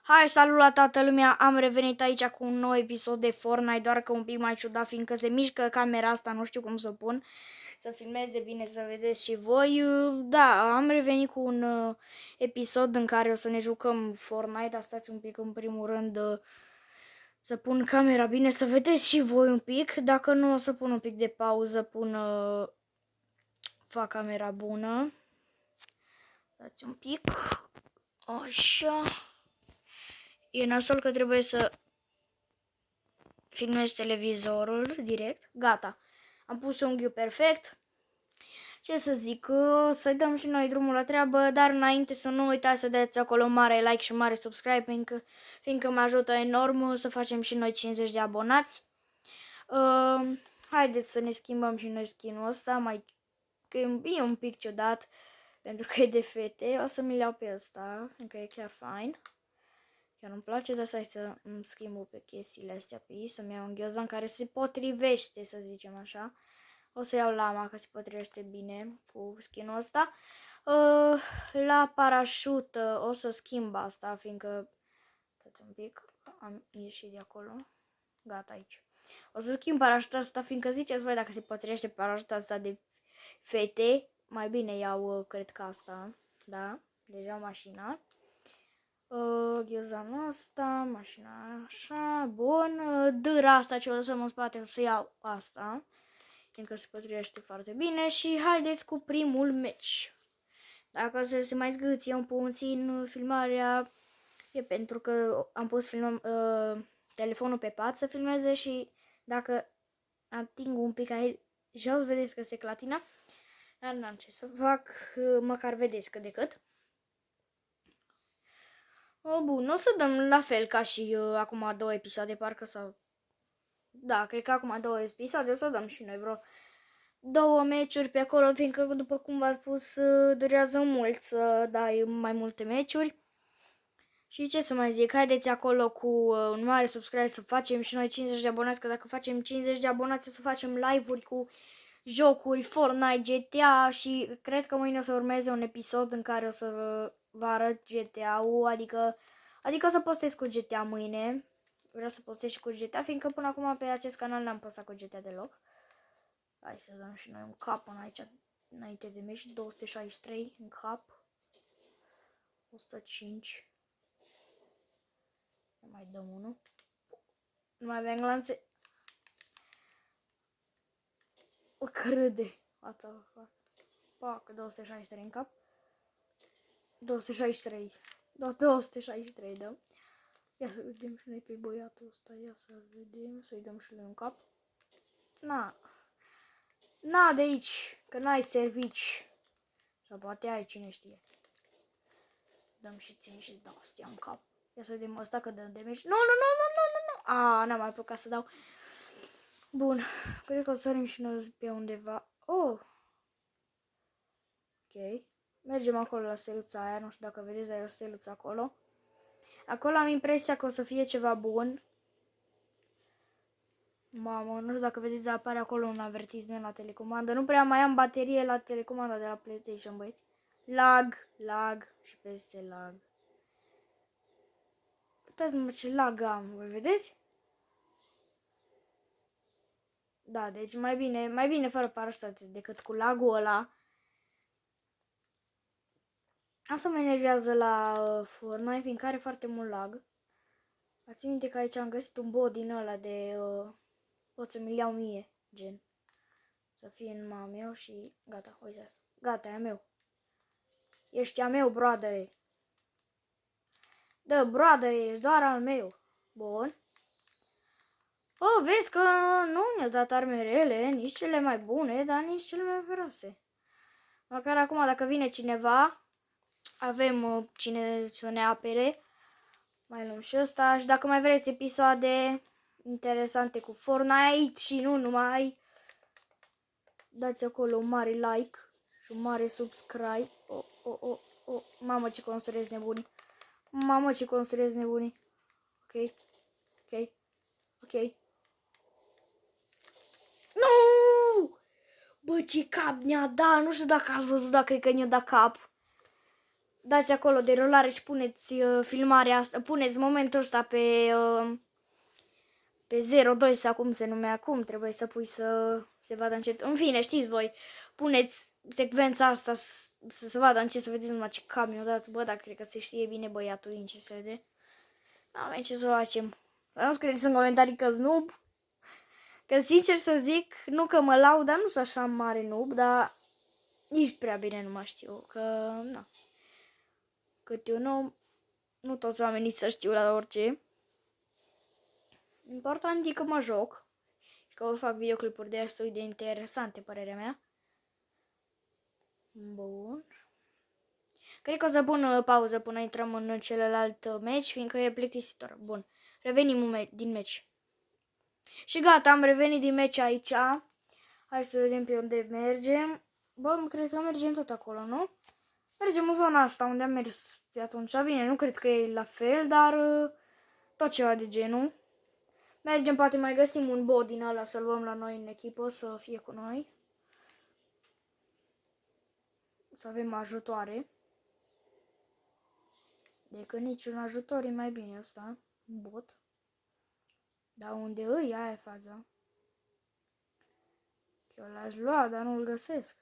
Hai, salut la toată lumea, am revenit aici cu un nou episod de Fortnite, doar că un pic mai ciudat, fiindcă se mișcă camera asta, nu știu cum să pun, să filmeze bine, să vedeți și voi. Da, am revenit cu un episod în care o să ne jucăm Fortnite, dar stați un pic în primul rând să pun camera bine, să vedeți și voi un pic, dacă nu o să pun un pic de pauză, fac camera bună. Dați un pic, așa. E nasol că trebuie să filmez televizorul direct. Gata. Am pus unghiul perfect. Ce să zic, să dăm și noi drumul la treabă, dar înainte să nu uitați să dați acolo mare like și mare subscribe, fiindcă mă ajută enorm să facem și noi 50 de abonați. Haideți să ne schimbăm și noi skin-ul ăsta, că e un pic ciudat, pentru că e de fete. O să mi-l iau pe ăsta, încă e chiar fain. Chiar îmi place, dar stai să îmi schimb pe chestiile astea pe ei, să-mi iau un ghiozdan care se potrivește, să zicem așa. O să iau lama, că se potrivește bine cu skin-ul ăsta. La parașută o să schimb asta, fiindcă... Stați un pic, am ieșit de acolo. Gata aici. O să schimb parașuta asta, fiindcă ziceți voi dacă se potrivește parașuta asta de fete. Mai bine iau, cred că asta, da, deja mașina. Ghiozdanul ăsta, mașina așa, bun, dâra asta ce o lăsăm în spate, o să iau asta, fiindcă se potrivește foarte bine și haideți cu primul meci. Dacă să se mai zgâție un puțin filmarea, e pentru că am pus telefonul pe pat să filmeze și dacă ating un pic aici jos, vedeți că se clatină, dar n-am ce să fac, măcar vedeți cât de cât. Bun, o să dăm la fel ca și acum 2 episoade, parcă sau... Da, cred că acum 2 episoade o să dăm și noi vreo 2 meciuri pe acolo, fiindcă, după cum v-am spus, durează mult să dai mai multe meciuri. Și ce să mai zic, haideți acolo cu un mare subscribe să facem și noi 50 de abonați, că dacă facem 50 de abonați să facem live-uri cu jocuri, Fortnite, GTA și cred că mâine o să urmeze un episod în care o să vă arăt GTA-ul, adică o să postez cu GTA mâine. Vreau să postez și cu GTA, fiindcă până acum pe acest canal n-am postat cu GTA deloc. Hai să dăm și noi un cap aici, înainte de meci, 263 în cap. 105. Mai dăm unul. Nu mai avem glanțe. O crede. Pac, 263 în cap. 263. 263 dăm. Ia să vedem și noi pe băiatul ăsta. Ia să vedem. Să-i dăm și lui un cap. Na de aici. Că n-ai servici. Sau poate ai, cine știe. Dăm și țin și dau astea în cap. Ia să vedem ăsta că dăm damage. Nu. N-am mai apucat să dau. Bun. Cred că o să sărim și noi pe undeva. Oh. Ok. Mergem acolo la steluța aia. Nu știu dacă vedeți, dar e o steluță acolo. Acolo am impresia că o să fie ceva bun. Mamă, nu știu dacă vedeți, dar apare acolo un avertisment la telecomandă. Nu prea mai am baterie la telecomanda de la PlayStation, băieți. Lag și peste lag. Uitați-mă ce lag am, voi vedeți? Da, deci mai bine fără parașută decât cu lagul ăla. Asta mă enervează la Fortnite, fiindcă are foarte mult lag. Ați minte că aici am găsit un bot din ăla de... pot să mi-l iau mie, gen. Să fie numai a meu și gata, uite. Gata, e a meu. Ești a meu, broadere. Da, broadere, ești doar al meu. Bun. Vezi că nu mi-a dat arme rele, nici cele mai bune, dar nici cele mai feroce. Măcar acum, dacă vine cineva, avem cine să ne apere. Mai luăm și ăsta. Și dacă mai vreți episoade interesante cu Fortnite și nu numai, dați acolo un mare like și un mare subscribe. Mamă, ce construiesc nebunii. Ok. Nu! Bă, ce cap ne-a dat. Nu știu dacă ați văzut, dar cred că ne-a dat cap. dați acolo de rulare și puneți filmarea asta, puneți momentul ăsta pe 0,2 sau cum se numea acum, trebuie să pui să se vadă încet. În fine, știți voi, puneți secvența asta să se vadă încet, să vedeți numai ce camion dat. Bă, dar cred că se știe bine băiatul din CSD. N-avem ce să facem. Nu scrieți în comentarii că-s noob. Că sincer să zic, nu că mă laud, dar nu sunt așa mare noob, dar nici prea bine nu mai știu, că na. Cât eu nu toți oamenii să știu la orice. Important e că mă joc și că o fac videoclipuri destul de interesante, părerea mea. Bun. Cred că o să pun o pauză până intrăm în celălalt meci, fiindcă e plictisitor. Bun. Revenim din meci. Și gata, am revenit din meci aici. Hai să vedem pe unde mergem. Bă, cred că mergem tot acolo, nu? Mergem în zona asta unde am mers pe atunci. Bine, nu cred că e la fel, dar tot ceva de genul. Mergem, poate mai găsim un bot din ăla să-l luăm la noi în echipă, să fie cu noi. Să avem ajutoare. Decât niciun ajutor e mai bine ăsta, un bot. Dar unde îi, aia e faza. Eu l-aș lua, dar nu-l găsesc.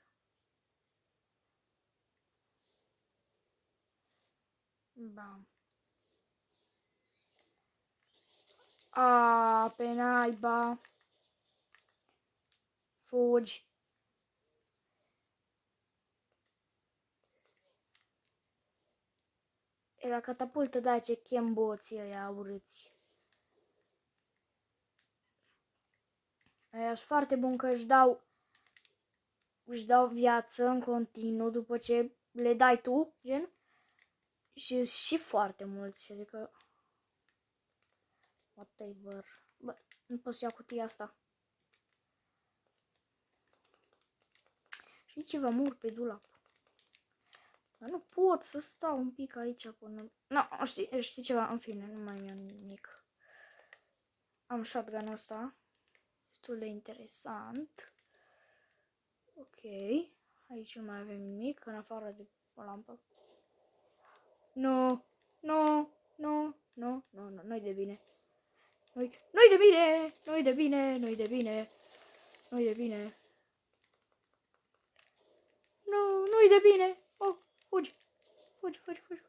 Bam. A, pe naiba. Fugi. Era catapultă, da, ce chem boții ăia urâți. Aia-s foarte bun că își dau viață în continuu după ce le dai tu, gen. Și foarte mulți, adică... Whatever. Bă, nu pot să iau cutia asta. Știi ceva, mur pe dulap. Dar nu pot să stau un pic aici până... No, știi ceva, în fine, nu mai am nimic. Am shotgun-ul ăsta. Destul de interesant. Ok. Aici nu mai avem nimic, în afară de o lampă. Nu, nu, nu, nu, nu, nu, nu-i de bine. Nu-i de bine, nu-i de bine, nu-i de bine, nu-i de bine. Nu, nu-i de bine. Oh, fugi, fugi, fugi, fugi.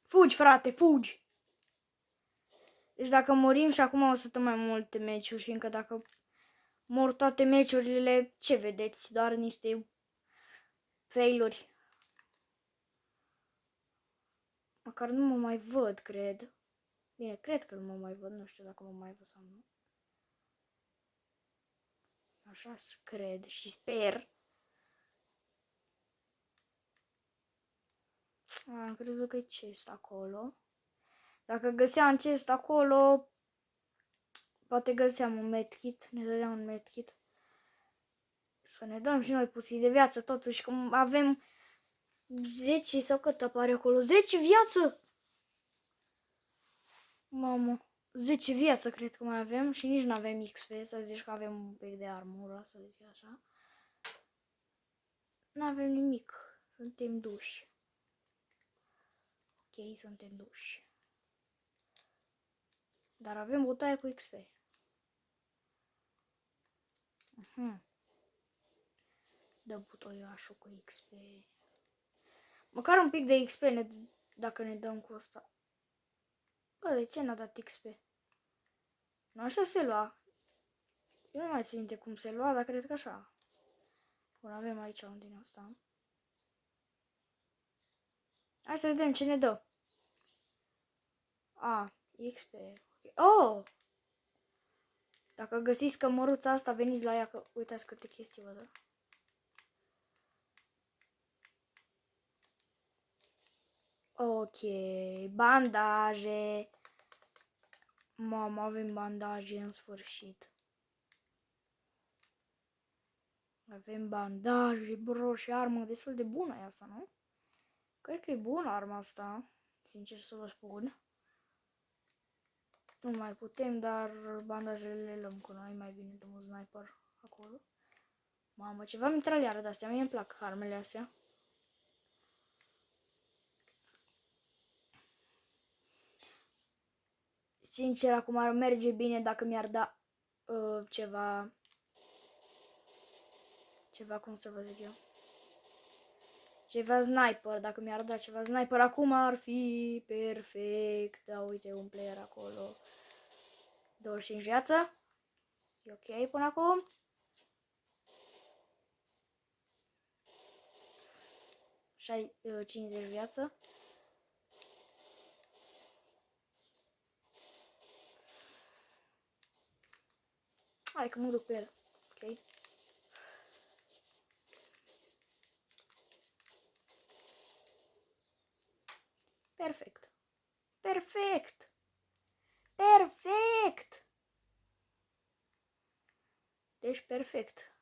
Fugi, frate, fugi! Deci dacă murim și acum o să tot mai multe meciuri, fiindcă dacă mor toate meciurile, ce vedeți? Doar niște failuri. Măcar nu mă mai văd, cred. Bine, cred că nu mă mai văd, nu știu dacă mă mai văd sau nu. Așa cred și sper. Am crezut că e chest acolo. Dacă găseam chest acolo, poate găseam un medkit, ne dădeam un medkit. Să ne dăm și noi puțin de viață, totuși, cum avem 10 sau cât apare acolo? 10 viață! Mamă, 10 viață cred că mai avem și nici nu avem XP, să zici că avem un pic de armură, să zic așa. Nu avem nimic, suntem duși. Ok, suntem duși. Dar avem bătaie cu XP. Dă butoiașul cu XP. Măcar un pic de XP dacă ne dăm cu asta. Bă, de ce n-a dat XP? Nu așa se lua. Eu nu mai țin minte cum se lua, dar cred că așa. Bun, avem aici un din asta. Hai să vedem ce ne dă. A, XP. Okay. Oh! Dacă găsiți cămăruța asta, veniți la ea, că uitați câte chestii vă dă. Ok, bandaje. Mamă, avem bandaje în sfârșit. Avem bandaje, bro, și armă destul de bună e asta, nu? Cred că e bună arma asta, sincer să vă spun. Nu mai putem, dar bandajele le luăm cu noi, mai bine de un sniper acolo. Mamă, ceva mitraliară de-astea, mie îmi plac armele astea. Sincer, acum ar merge bine dacă mi-ar da ceva, cum să vă zic eu, ceva sniper, dacă mi-ar da ceva sniper acum ar fi perfect. Da, uite, un player acolo, 25 viață, e ok până acum. Și 50 viață. Hai că mă duc pe el, ok. Perfect. Perfect! Perfect! Deci perfect.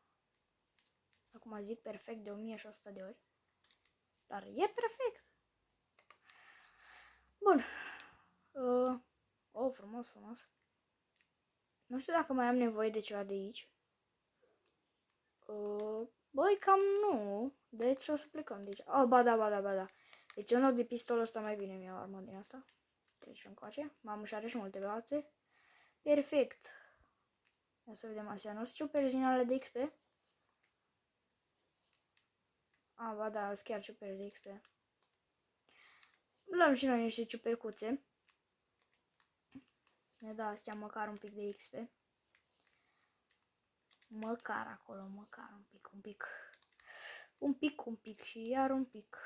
Acum zic perfect de 1100 de ori. Dar e perfect. Bun. Frumos, frumos. Nu știu dacă mai am nevoie de ceva de aici. Băi, cam nu. Deci o să plecăm de aici. Ba da. Deci în loc de pistolul ăsta mai bine mi-au armă din asta. Deci încoace. Mamă, și are și multe brațe. Perfect. Ia să vedem astea. Nu sunt ciuperzinale de XP? Ba da, sunt chiar ciuperi de XP. Luăm și noi niște ciupercuțe. Ne da astea măcar un pic de XP. Măcar acolo, măcar un pic. Un pic și iar un pic.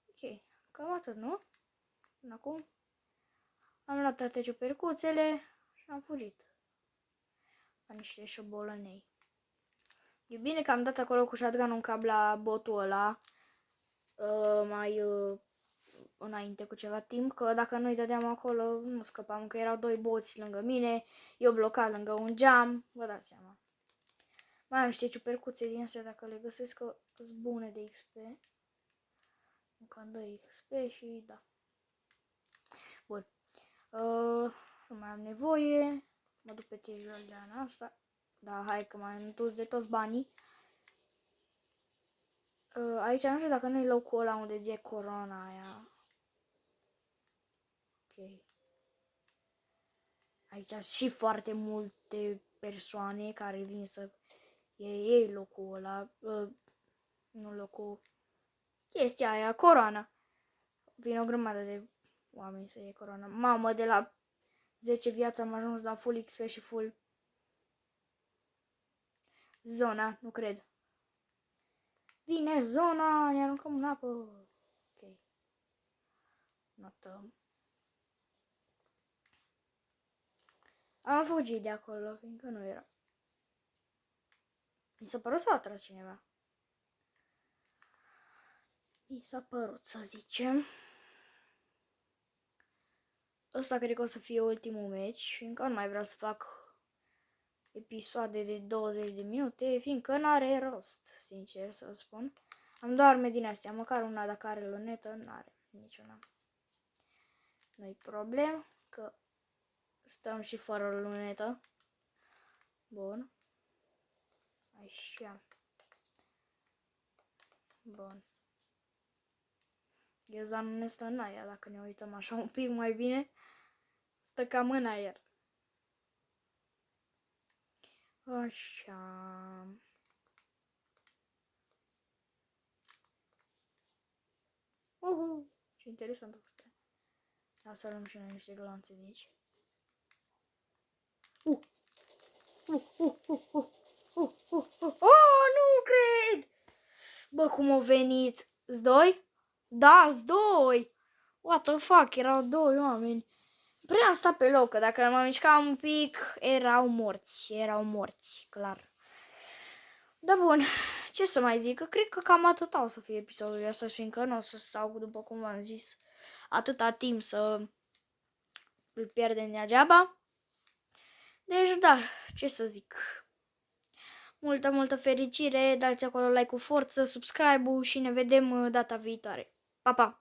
Ok, cam atât, nu? Până acum am luat toate ciupercuțele și am fugit. Ca niște șobolănei. E bine că am dat acolo cu shotgun un cap la botul ăla. Înainte cu ceva timp, că dacă nu-i dădeam acolo, nu scăpam, că erau doi boți lângă mine, eu blocat lângă un geam, vă dați seama. Mai am niște ciupercuțe din astea, dacă le găsesc, că sunt bune de XP. Încă îmi dă XP și da. Bun. Nu mai am nevoie, mă duc pe tijol de ana asta. Da, hai că m-am întors de toți banii. Aici nu știu dacă nu-i locul ăla unde zi corona aia. Ok. Aici sunt și foarte multe persoane care vin să iei locul ăla. Nu locul. Chestia aia, coroana. Vine o grămadă de oameni să iei coroana. Mamă, de la 10 viață am ajuns la full XP și full zona, nu cred. Vine zona, ne aruncăm în apă. Ok. Notăm. Am fugit de acolo, fiindcă nu era. Mi s-a părut să atras cineva. Mi s-a părut, să zicem. Ăsta cred că o să fie ultimul meci, fiindcă nu mai vreau să fac episoade de 20 de minute, fiindcă n-are rost, sincer să spun. Am doar arme din astea, măcar una dacă are lunetă, n-are niciuna. Nu-i problem, că stăm și fără lunetă. Bun. Așa. Bun. Gheza nu ne stă în aer, dacă ne uităm așa un pic mai bine. Stă cam în aer. Așa. Ce interesant a fost. Ia să luăm și noi niște glanțe de aici. Nu cred! Bă, cum au venit? Zdoi? Da, zdoi! What the fuck, erau doi oameni. Prea am stat pe loc, că dacă mă mișcam un pic, erau morți, clar. Da, bun, ce să mai zic, că cred că cam atâta o să fie episodul ăsta, fiindcă nu o să stau, după cum v-am zis, atâta timp să îl pierdem degeaba. Deci, da, ce să zic. Multă fericire, dați acolo like cu forță, subscribe-ul și ne vedem data viitoare. Pa, pa!